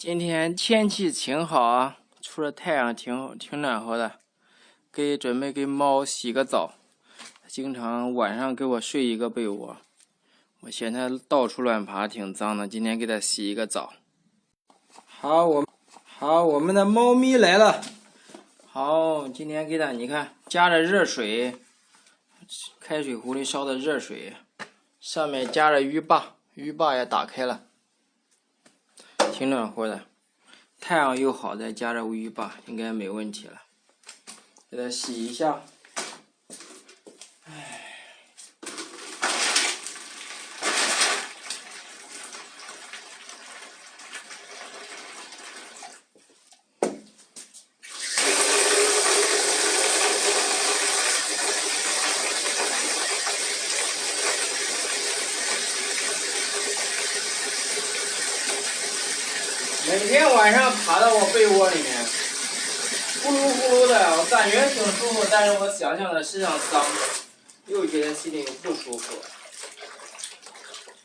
今天天气挺好啊，出了太阳挺暖和的。准备给猫洗个澡，经常晚上给我睡一个被窝，我嫌它到处乱爬，挺脏的。今天给它洗一个澡。好，我们的猫咪来了。好，今天给它你看加了热水，开水壶里烧的热水，上面加了浴霸，浴霸也打开了，挺暖和的。太阳又好，再加上浴霸，应该没问题了。给它洗一下。每天晚上爬到我被窝里面，呼噜呼噜的，我感觉挺舒服，但是我想想它身上脏，又觉得心里不舒服，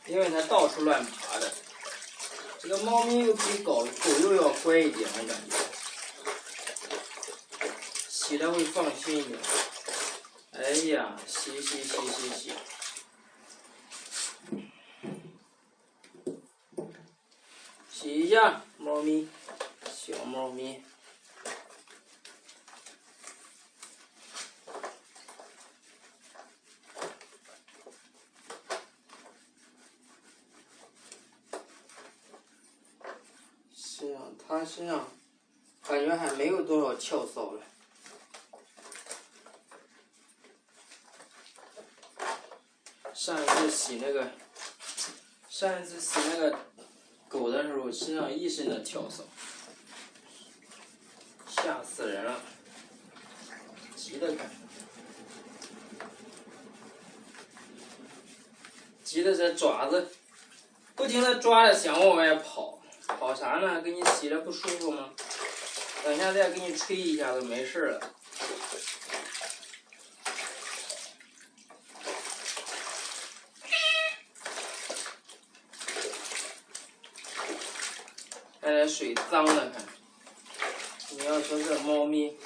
因为它到处乱爬的。这个猫咪又比狗又要乖一点，我感觉洗了会放心一点。哎呀，洗，洗一下，猫咪，小猫咪。它身上感觉还没有多少翘骚了。上一次洗那个狗的时候，身上一身的翘骚，吓死人了，急的看，急的这爪子不停的抓着想往外跑。跑啥呢？给你洗了不舒服吗？等一下再给你吹一下就没事了。这水脏了看。你要说这猫咪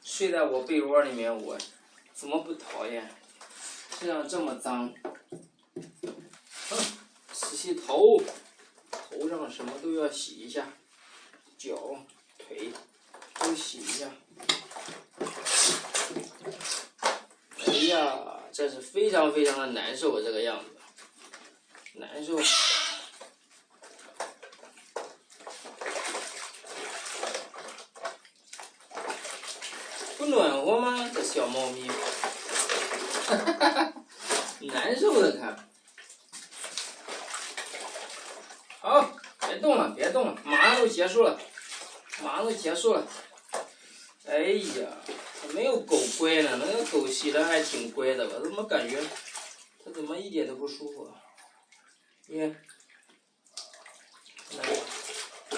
睡在我被窝里面，我怎么不讨厌？身上这么脏，洗头。头上什么都要洗一下，脚、腿都洗一下。哎呀，这是非常的难受，这个样子，难受。不暖和吗？这小猫咪，难受的看。好，别动了，马上就结束了。哎呀，没有狗乖呢，那个狗洗的还挺乖的吧？怎么感觉它怎么一点都不舒服啊？你看，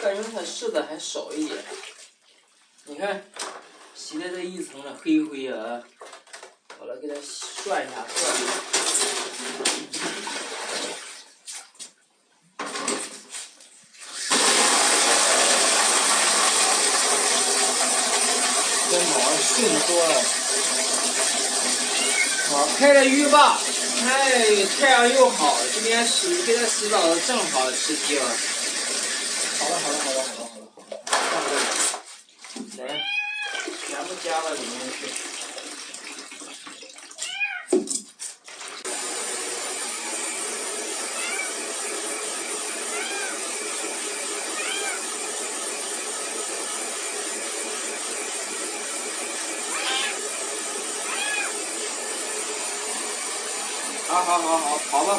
感觉它试的还少一点。你看，洗的这一层的黑灰啊，好了，给它涮一下。这毛顺多了。好，开了浴霸，太阳又好，今天给它洗澡正好时机了。好了，放这里，来，全部加到里面去。好，跑吧。